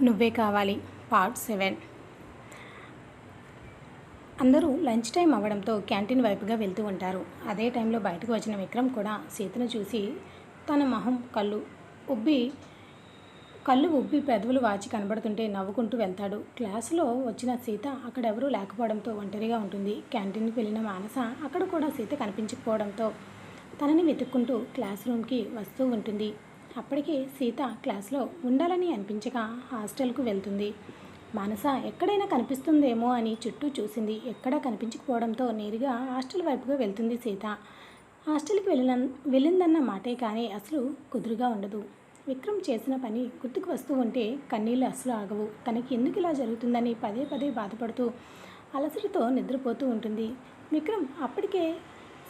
నువ్వే కావాలి పార్ట్ 7. అందరూ లంచ్ టైం అవ్వడంతో క్యాంటీన్ వైపుగా వెళ్తూ ఉంటారు. అదే టైంలో బయటకు వచ్చిన విక్రమ్ కూడా సీతను చూసి తన మొహం కళ్ళు ఉబ్బి పెదవులు వాచి కనబడుతుంటే నవ్వుకుంటూ వెళ్తాడు. క్లాసులో వచ్చిన సీత అక్కడెవరూ లేకపోవడంతో ఒంటరిగా ఉంటుంది. క్యాంటీన్కి వెళ్ళిన మానస అక్కడ కూడా సీత కనిపించకపోవడంతో తనని వెతుక్కుంటూ క్లాస్ రూమ్కి వస్తూ ఉంటుంది. అప్పటికే సీత క్లాస్లో ఉండాలని అనిపించక హాస్టల్కు వెళ్తుంది. మానస ఎక్కడైనా కనిపిస్తుందేమో అని చుట్టూ చూసింది. ఎక్కడా కనిపించకపోవడంతో నేరుగా హాస్టల్ వైపుగా వెళ్తుంది సీత. హాస్టల్కి వెళ్ళిందన్న మాటే కానీ అసలు కుదురుగా ఉండదు. విక్రమ్ చేసిన పని గుర్తుకు వస్తూ ఉంటే కన్నీళ్ళు అసలు ఆగవు. తనకి ఎందుకు ఇలా జరుగుతుందని పదే పదే బాధపడుతూ అలసటతో నిద్రపోతూ ఉంటుంది. విక్రమ్ అప్పటికే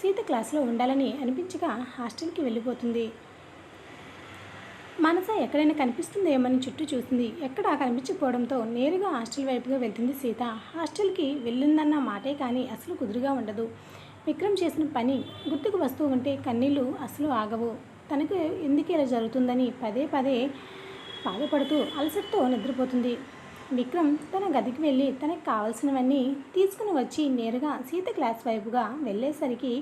సీత క్లాస్లో ఉండాలని అనిపించక హాస్టల్కి వెళ్ళిపోతుంది. మనస ఎక్కడైనా కనిపిస్తుందేమని చుట్టూ చూసింది. ఎక్కడా కనిపించకపోవడంతో నేరుగా హాస్టల్ వైపుగా వెళ్తుంది సీత. హాస్టల్కి వెళ్ళిందన్న మాటే కానీ అసలు కుదురుగా ఉండదు. విక్రమ్ చేసిన పని గుర్తుకు వస్తూ ఉంటే కన్నీళ్ళు అసలు ఆగవు. తనకు ఎందుకు ఇలా జరుగుతుందని పదే పదే బాధపడుతూ అలసటతో నిద్రపోతుంది. విక్రమ్ తన గదికి వెళ్ళి తనకు కావాల్సినవన్నీ తీసుకుని వచ్చి నేరుగా సీత క్లాస్ వైపుగా వెళ్ళేసరికి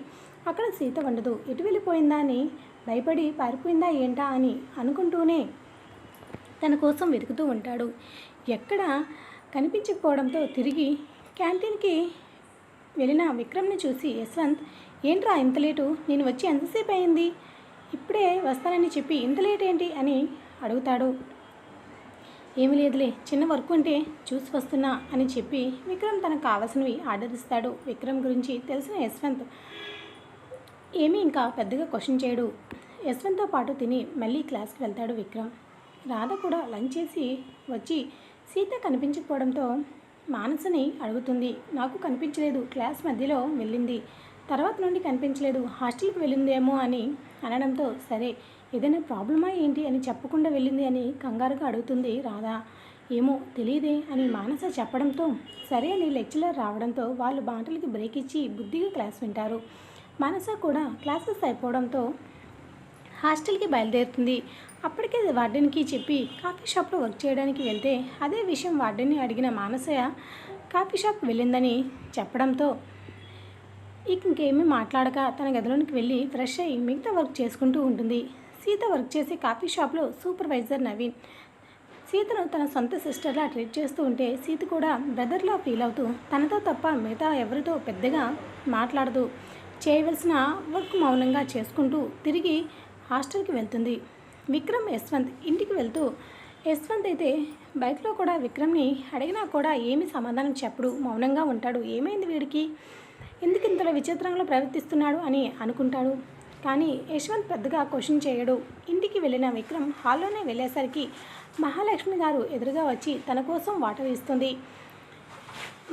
అక్కడ సీత ఉండదు. ఎటు వెళ్ళిపోయిందా అని భయపడి పారిపోయిందా ఏంటా అని అనుకుంటూనే తన కోసం వెతుకుతూ ఉంటాడు. ఎక్కడ కనిపించకపోవడంతో తిరిగి క్యాంటీన్కి వెళ్ళిన విక్రమ్ని చూసి యశ్వంత్, ఏంట్రా ఇంత లేటు? నేను వచ్చి ఎంతసేపు అయింది? ఇప్పుడే వస్తానని చెప్పి ఇంత లేట్ ఏంటి అని అడుగుతాడు. ఏమీ లేదులే, చిన్న వర్క్ ఉంటే చూసి వస్తున్నా అని చెప్పి విక్రమ్ తనకు కావాల్సినవి ఆర్డర్ ఇస్తాడు. విక్రమ్ గురించి తెలిసిన యశ్వంత్ ఏమీ ఇంకా పెద్దగా క్వశ్చన్ చేయడు. యశ్వంత్తో పాటు తిని మళ్ళీ క్లాస్కి వెళ్తాడు విక్రమ్. రాధ కూడా లంచ్ చేసి వచ్చి సీత కనిపించకపోవడంతో మానసని అడుగుతుంది. నాకు కనిపించలేదు, క్లాస్ మధ్యలో వెళ్ళింది, తర్వాత నుండి కనిపించలేదు, హాస్టల్కి వెళ్ళిందేమో అని అనడంతో సరే ఏదైనా ప్రాబ్లమా ఏంటి అని చెప్పకుండా వెళ్ళింది అని కంగారుగా అడుగుతుంది రాధ. ఏమో తెలియదే అని మానస చెప్పడంతో సరే అని లెక్చరర్ రావడంతో వాళ్ళు మాటలకి బ్రేక్ ఇచ్చి బుద్ధిగా క్లాస్ వింటారు. మానస కూడా క్లాసెస్ అయిపోవడంతో హాస్టల్కి బయలుదేరుతుంది. అప్పటికే వార్డెన్కి చెప్పి కాఫీ షాప్లో వర్క్ చేయడానికి వెళ్తే అదే విషయం వార్డెన్ని అడిగిన మానసయ్య కాఫీ షాప్కి వెళ్ళిందని చెప్పడంతో ఇంకేమీ మాట్లాడక తన గదిలోనికి వెళ్ళి ఫ్రెష్ అయ్యి మిగతా వర్క్ చేసుకుంటూ ఉంటుంది. సీత వర్క్ చేసే కాఫీ షాప్లో సూపర్వైజర్ నవీన్ సీతను తన సొంత సిస్టర్లా ట్రీట్ చేస్తూ ఉంటే సీత కూడా బ్రదర్లా ఫీల్ అవుతూ తనతో తప్ప మిగతా ఎవరితో పెద్దగా మాట్లాడదు. చేయవలసిన వర్క్ మౌనంగా చేసుకుంటూ తిరిగి హాస్టల్కి వెళ్తుంది. విక్రమ్ యశ్వంత్ ఇంటికి వెళ్తూ యశ్వంత్ అయితే బైక్లో కూడా విక్రమ్ని అడిగినా కూడా ఏమీ సమాధానం చెప్పడు, మౌనంగా ఉంటాడు. ఏమైంది వీడికి, ఎందుకు ఇంతలో విచిత్రంగా ప్రవర్తిస్తున్నాడు అని అనుకుంటాడు. కానీ యశ్వంత్ పెద్దగా క్వశ్చన్ చేయడు. ఇంటికి వెళ్ళిన విక్రమ్ హాల్లోనే వెళ్ళేసరికి మహాలక్ష్మి గారు ఎదురుగా వచ్చి తన కోసం వాటర్ ఇస్తుంది.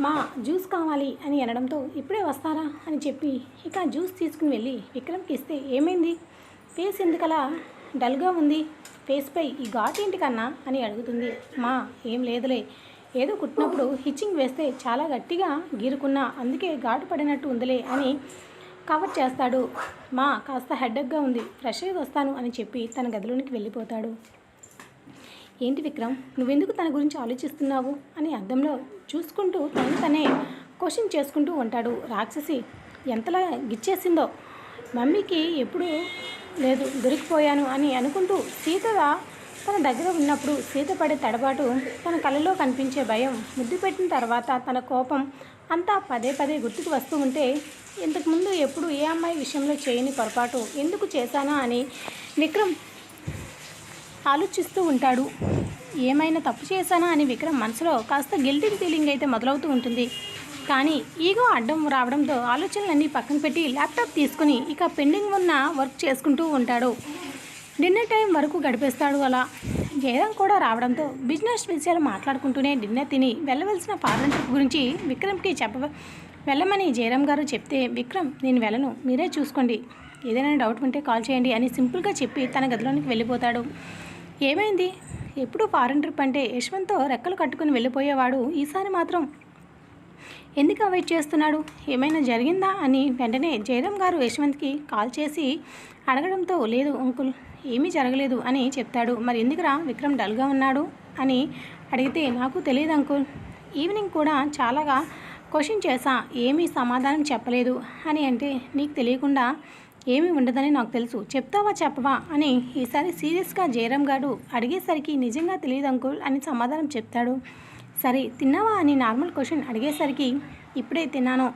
మా జ్యూస్ కావాలి అని అనడంతో ఇప్పుడే వస్తారా అని చెప్పి ఇక జ్యూస్ తీసుకుని వెళ్ళి విక్రమ్కి ఇస్తే ఏమైంది, ఫేస్ ఎందుకలా డల్గా ఉంది, ఫేస్పై ఈ ఘాట్ ఏంటి కన్నా అని అడుగుతుంది. మా ఏం లేదులే, ఏదో కుట్టినప్పుడు హిచ్చింగ్ వేస్తే చాలా గట్టిగా గీరుకున్నా, అందుకే ఘాటు పడినట్టు ఉందిలే అని కవర్ చేస్తాడు. మా కాస్త హెడ్డక్గా ఉంది, ఫ్రెష్ అయ్యి వస్తాను అని చెప్పి తన గదిలోనికి వెళ్ళిపోతాడు. ఏంటి విక్రమ్, నువ్వెందుకు తన గురించి ఆలోచిస్తున్నావు అని అద్దంలో చూసుకుంటూ తనే క్వశ్చన్ చేసుకుంటూ ఉంటాడు. రాక్షసి ఎంతలా గిచ్చేసిందో, మమ్మీకి ఎప్పుడు లేదు దొరికిపోయాను అని అనుకుంటూ సీతగా తన దగ్గర ఉన్నప్పుడు సీత పడే తడబాటు, తన కళ్ళలో కనిపించే భయం, ముద్దు పెట్టిన తర్వాత తన కోపం అంతా పదే పదే గుర్తుకు వస్తూ ఉంటే ఇంతకుముందు ఎప్పుడు ఏ అమ్మాయి విషయంలో చేయని పొరపాటు ఎందుకు చేశానా అని విక్రమ్ ఆలోచిస్తూ ఉంటాడు. ఏమైనా తప్పు చేశానా అని విక్రమ్ మనసులో కాస్త గిల్టీ ఫీలింగ్ అయితే మొదలవుతూ ఉంటుంది. కానీ ఈగో అడ్డం రావడంతో ఆలోచనలన్నీ పక్కన పెట్టి ల్యాప్టాప్ తీసుకుని ఇక పెండింగ్ ఉన్న వర్క్ చేసుకుంటూ ఉంటాడు. డిన్నర్ టైం వరకు గడిపేస్తాడు. అలా జయరాం కూడా రావడంతో బిజినెస్ విషయాలు మాట్లాడుకుంటూనే డిన్నర్ తిని వెళ్ళవలసిన ఫారెన్ ట్రిప్ గురించి విక్రమ్కి వెళ్ళమని జయరాం గారు చెప్తే విక్రమ్ నేను వెళ్ళను, మీరే చూసుకోండి, ఏదైనా డౌట్ ఉంటే కాల్ చేయండి అని సింపుల్గా చెప్పి తన గదిలోనికి వెళ్ళిపోతాడు. ఏమైంది, ఎప్పుడు ఫారెన్ ట్రిప్ అంటే యశ్వంత్తో రెక్కలు కట్టుకుని వెళ్ళిపోయేవాడు ఈసారి మాత్రం ఎందుకు అవాయిడ్ చేస్తున్నాడు, ఏమైనా జరిగిందా అని వెంటనే జయరాం గారు యశ్వంత్కి కాల్ చేసి అడగడంతో లేదు అంకుల్, ఏమీ జరగలేదు అని చెప్తాడు. మరి ఎందుకురా విక్రమ్ డల్గా ఉన్నాడు అని అడిగితే నాకు తెలియదు అంకుల్, ఈవినింగ్ కూడా చాలాగా క్వశ్చన్ చేశా, ఏమీ సమాధానం చెప్పలేదు అని అంటే నీకు తెలియకుండా ఏమీ ఉండదని నాకు తెలుసు, చెప్తావా చెప్పవా అని ఈసారి సీరియస్గా జయరామ్ గారు అడిగేసరికి నిజంగా తెలియదు అంకుల్ అని సమాధానం చెప్తాడు. సరే తిన్నావా అని నార్మల్ క్వశ్చన్ అడిగేసరికి ఇప్పుడే తిన్నాను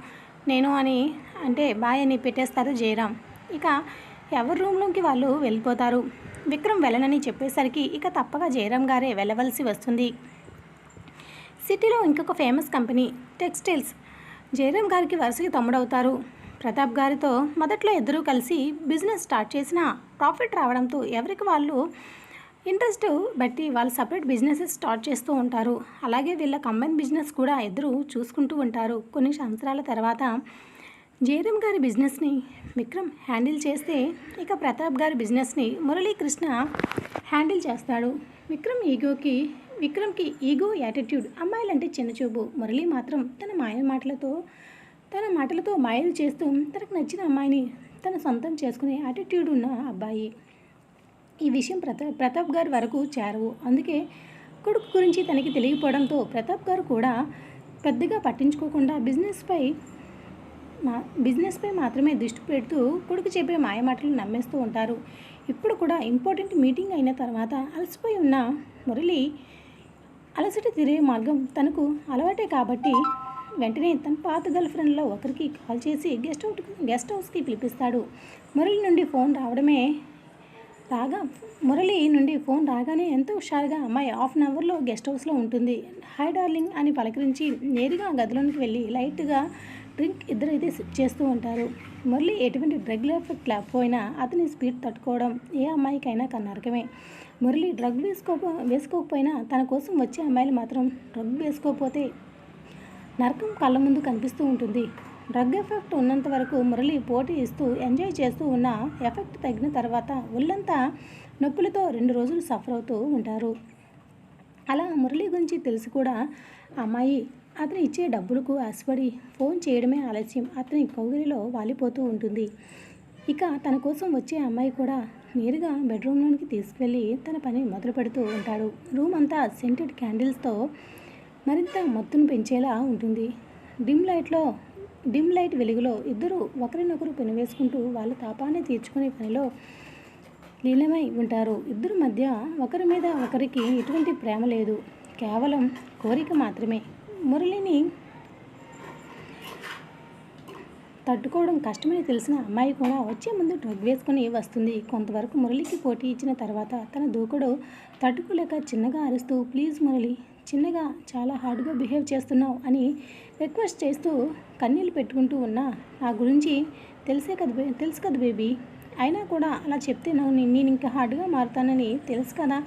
నేను అని అంటే బాయ్ అని పెట్టేస్తారు జయరామ్. ఇక ఎవరి రూమ్లోకి వాళ్ళు వెళ్ళిపోతారు. విక్రమ్ వెళ్ళనని చెప్పేసరికి ఇక తప్పగా జయరామ్ గారే వెళ్ళవలసి వస్తుంది. సిటీలో ఇంకొక ఫేమస్ కంపెనీ టెక్స్టైల్స్ జయరామ్ గారికి వరుసగా తమ్ముడవుతారు. ప్రతాప్ గారితో మొదట్లో ఇద్దరూ కలిసి బిజినెస్ స్టార్ట్ చేసిన ప్రాఫిట్ రావడంతో ఎవరికి వాళ్ళు ఇంట్రెస్ట్ బట్టి వాళ్ళు సపరేట్ బిజినెసెస్ స్టార్ట్ చేస్తూ ఉంటారు. అలాగే వీళ్ళ కంబైన్ బిజినెస్ కూడా ఇద్దరు చూసుకుంటూ ఉంటారు. కొన్ని సంవత్సరాల తర్వాత జయరామ్ గారి బిజినెస్ని విక్రమ్ హ్యాండిల్ చేస్తే ఇక ప్రతాప్ గారి బిజినెస్ని మురళీకృష్ణ హ్యాండిల్ చేస్తాడు. విక్రమ్కి ఈగో యాటిట్యూడ్, అమ్మాయిలంటే చిన్నచూపు. మురళి మాత్రం తన మాటలతో మాయలు చేస్తూ తనకు నచ్చిన అమ్మాయిని తన సొంతం చేసుకునే యాటిట్యూడ్ ఉన్న అబ్బాయి. ఈ విషయం ప్రతాప్ గారి వరకు చేరవు. అందుకే కొడుకు గురించి తనకి తెలియకపోవడంతో ప్రతాప్ గారు కూడా పెద్దగా పట్టించుకోకుండా బిజినెస్పై మాత్రమే దృష్టి పెడుతూ కొడుకు చెప్పే మాయమాటలు నమ్మేస్తూ ఉంటారు. ఇప్పుడు కూడా ఇంపార్టెంట్ మీటింగ్ అయిన తర్వాత అలసిపోయి ఉన్న మురళి అలసట తీరే మార్గం తనకు అలవాటే కాబట్టి వెంటనే తన పాత గర్ల్ ఫ్రెండ్లో ఒకరికి కాల్ చేసి గెస్ట్ హౌస్కి పిలిపిస్తాడు. మురళి నుండి ఫోన్ రాగానే ఎంతో హుషారుగా అమ్మాయి హాఫ్ అన్ అవర్లో గెస్ట్ హౌస్లో ఉంటుంది. హాయ్ డార్లింగ్ అని పలకరించి నేరుగా గదిలోనికి వెళ్ళి లైట్గా డ్రింక్ ఇద్దరైతే సిప్ చేస్తూ ఉంటారు. మురళి ఎటువంటి డ్రగ్ ఎఫెక్ట్ లేకపోయినా అతని స్పీడ్ తట్టుకోవడం ఏ అమ్మాయికైనా కన్నరకమే. మురళి డ్రగ్ వేసుకోకపోయినా తన కోసం వచ్చే అమ్మాయిలు మాత్రం డ్రగ్ వేసుకోకపోతే నరకం కళ్ళ ముందు కనిపిస్తూ ఉంటుంది. డ్రగ్ ఎఫెక్ట్ ఉన్నంత వరకు మురళి పోటీ ఇస్తూ ఎంజాయ్ చేస్తూ ఉన్న ఎఫెక్ట్ తగ్గిన తర్వాత ఒళ్ళంతా నొప్పులతో 2 రోజులు సఫర్ అవుతూ ఉంటారు. అలా మురళి గురించి తెలిసి కూడా అమ్మాయి అతను ఇచ్చే డబ్బులకు ఆశపడి ఫోన్ చేయడమే ఆలస్యం అతని కౌగిలిలో వాలిపోతూ ఉంటుంది. ఇక తన కోసం వచ్చే అమ్మాయి కూడా నేరుగా బెడ్రూమ్లోనికి తీసుకువెళ్ళి తన పని మొదలు పెడుతూ ఉంటాడు. రూమ్ అంతా సెంటెడ్ క్యాండిల్స్తో మరింత మత్తును పెంచేలా ఉంటుంది. డిమ్ లైట్ వెలుగులో ఇద్దరు ఒకరినొకరు పెనవేసుకుంటూ వాళ్ళ తాపాన్ని తీర్చుకునే పనిలో లీనమై ఉంటారు. ఇద్దరు మధ్య ఒకరి మీద ఒకరికి ఎటువంటి ప్రేమ లేదు, కేవలం కోరిక మాత్రమే. మురళిని తట్టుకోవడం కష్టమని తెలిసిన అమ్మాయి కూడా వచ్చే ముందు డ్రగ్ వేసుకుని వస్తుంది. కొంతవరకు మురళికి పోటీ ఇచ్చిన తర్వాత తన దూకుడు తట్టుకోలేక చిన్నగా అరుస్తూ ప్లీజ్ మురళి, చిన్నగా చాలా హార్డ్గా బిహేవ్ చేస్తున్నావు అని రిక్వెస్ట్ చేస్తూ కన్నీళ్ళు పెట్టుకుంటూ ఉన్నా నా గురించి తెలుసు కదా బేబీ, అయినా కూడా అలా చెప్తే నేను ఇంకా హార్డ్గా మారుతానని తెలుసు కదా,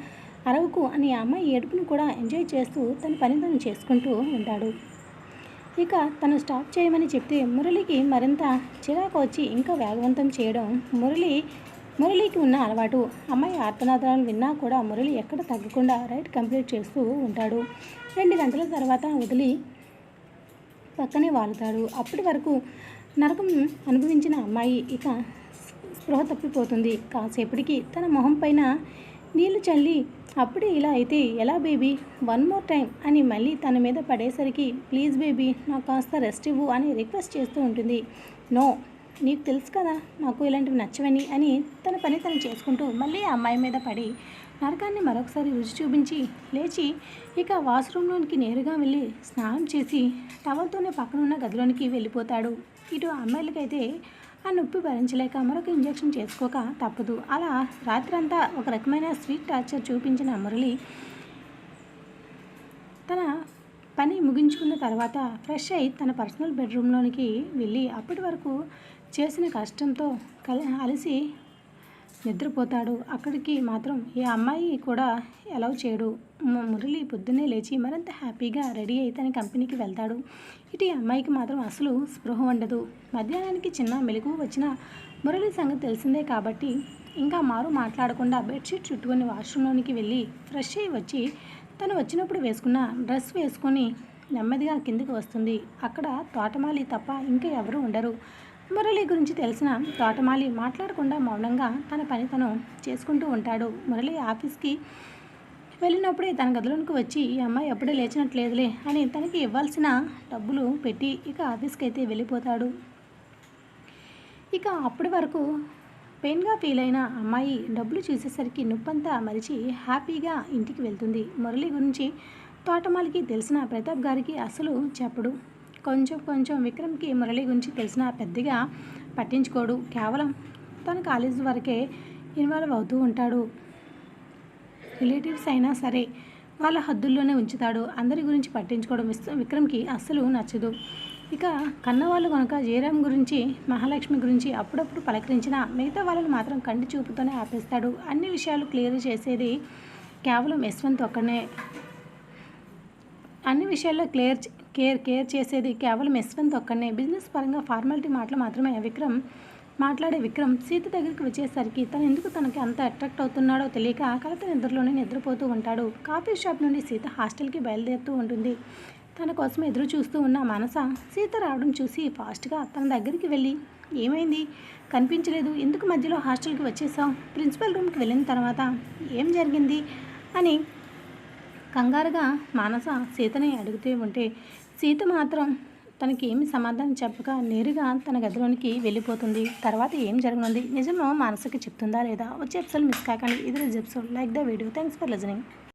అరవకు అని ఆ అమ్మాయి ఏడుపును కూడా ఎంజాయ్ చేస్తూ తన పని తను చేసుకుంటూ ఉంటాడు. ఇక తను స్టాప్ చేయమని చెప్తే మురళికి మరింత చిరాకు వచ్చి ఇంకా వేగవంతం చేయడం మురళికి ఉన్న అలవాటు. అమ్మాయి ఆర్తనాదాలను విన్నా కూడా మురళి ఎక్కడ తగ్గకుండా రైడ్ కంప్లీట్ చేస్తూ ఉంటాడు. 2 గంటల తర్వాత వదిలి పక్కనే వాలుతాడు. అప్పటి వరకు నరకం అనుభవించిన అమ్మాయి ఇక స్పృహ తప్పిపోతుంది. కాసేపటికి తన మొహం పైన నీళ్లు చల్లి అప్పుడే ఇలా అయితే ఎలా బేబీ, 1 మోర్ టైం అని మళ్ళీ తన మీద పడేసరికి ప్లీజ్ బేబీ నాకు కాస్త రెస్ట్ ఇవ్వు అని రిక్వెస్ట్ చేస్తూ ఉంటుంది. నో, నీకు తెలుసు కదా నాకు ఇలాంటివి నచ్చవని అని తన పని తను చేసుకుంటూ మళ్ళీ ఆ అమ్మాయి మీద పడి నరకాన్ని మరొకసారి రుచి చూపించి లేచి ఇక వాష్రూమ్లోనికి నేరుగా వెళ్ళి స్నానం చేసి టవల్తోనే పక్కనున్న గదిలోనికి వెళ్ళిపోతాడు. ఇటు అమ్మాయిలకైతే ఆ నొప్పి భరించలేక మరొక ఇంజెక్షన్ చేసుకోక తప్పదు. అలా రాత్రంతా ఒక రకమైన స్వీట్ టార్చర్ చూపించిన మురళి తన పని ముగించుకున్న తర్వాత ఫ్రెష్ అయి తన పర్సనల్ బెడ్రూమ్లోనికి వెళ్ళి అప్పటి వరకు చేసిన కష్టంతో అలసి నిద్రపోతాడు. అక్కడికి మాత్రం ఏ అమ్మాయి కూడా అలౌ చేయడు. మురళి పొద్దున్నే లేచి మరింత హ్యాపీగా రెడీ అయి తన కంపెనీకి వెళ్తాడు. ఇటు అమ్మాయికి మాత్రం అసలు స్పృహ ఉండదు. మధ్యాహ్నానికి చిన్న మెలకువ వచ్చిన మురళి సంగతి తెలిసిందే కాబట్టి ఇంకా మాట్లాడకుండా బెడ్షీట్ చుట్టుకొని వాష్రూమ్లోనికి వెళ్ళి ఫ్రెష్ అయ్యి వచ్చి తను వచ్చినప్పుడు వేసుకున్న డ్రెస్ వేసుకొని నెమ్మదిగా కిందికి వస్తుంది. అక్కడ తోటమాలి తప్ప ఇంకా ఎవరూ ఉండరు. మురళి గురించి తెలిసిన తోటమాలి మాట్లాడకుండా మౌనంగా తన పని తను చేసుకుంటూ ఉంటాడు. మురళి ఆఫీస్కి వెళ్ళినప్పుడే తన గదిలోనికి వచ్చి ఈ అమ్మాయి అప్పుడే లేచినట్లేదులే అని తనకి ఇవ్వాల్సిన డబ్బులు పెట్టి ఇక ఆఫీస్కి అయితే వెళ్ళిపోతాడు. ఇక అప్పటి వరకు పెయిన్గా ఫీల్ అయిన అమ్మాయి డబ్బులు చూసేసరికి నొప్పంతా మరిచి హ్యాపీగా ఇంటికి వెళ్తుంది. మురళి గురించి తోటమాలికి తెలిసిన ప్రతాప్ గారికి అసలు చెప్పడు. కొంచెం కొంచెం విక్రమ్కి మురళి గురించి తెలిసిన పెద్దగా పట్టించుకోడు. కేవలం తన కాలేజీ వరకే ఇన్వాల్వ్ అవుతూ ఉంటాడు. రిలేటివ్స్ అయినా సరే వాళ్ళ హద్దుల్లోనే ఉంచుతాడు. అందరి గురించి పట్టించుకోవడం విక్రమ్కి అస్సలు నచ్చదు. ఇక కన్నవాళ్ళు కనుక జయరాం గురించి మహాలక్ష్మి గురించి అప్పుడప్పుడు పలకరించినా మిగతా వాళ్ళని మాత్రం కంటి చూపుతోనే ఆపేస్తాడు. అన్ని విషయాలు క్లియర్ చేసేది కేవలం యశ్వంత్ ఒక్కనే. అన్ని విషయాల్లో కేర్ చేసేది కేవలం యశ్వంత్ ఒక్కనే. బిజినెస్ పరంగా ఫార్మాలిటీ మాటలు మాత్రమే మాట్లాడే విక్రమ్ సీత దగ్గరికి వచ్చేసరికి తను తనకి అంత అట్రాక్ట్ అవుతున్నాడో తెలియక కలత నిద్రలోనే నిద్రపోతూ ఉంటాడు. కాఫీ షాప్ నుండి సీత హాస్టల్కి బయలుదేరుతూ ఉంటుంది. తన కోసం ఎదురు చూస్తూ ఉన్న మనస సీత రావడం చూసి ఫాస్ట్గా తన దగ్గరికి వెళ్ళి, ఏమైంది, కనిపించలేదు, ఎందుకు మధ్యలో హాస్టల్కి వచ్చేసావు, ప్రిన్సిపల్ రూమ్కి వెళ్ళిన తర్వాత ఏం జరిగింది అని కంగారుగా మానస సీతని అడుగుతూ ఉంటే సీత మాత్రం తనకి ఏమి సమాధానం చెప్పక నేరుగా తన గదిలోనికి వెళ్ళిపోతుంది. తర్వాత ఏం జరగనుంది, నిజమో మానసకి చెప్తుందా లేదా? వచ్చే ఎపిసోడ్ మిస్ కాకండి. ఇది episode. Like the video. Thanks for listening.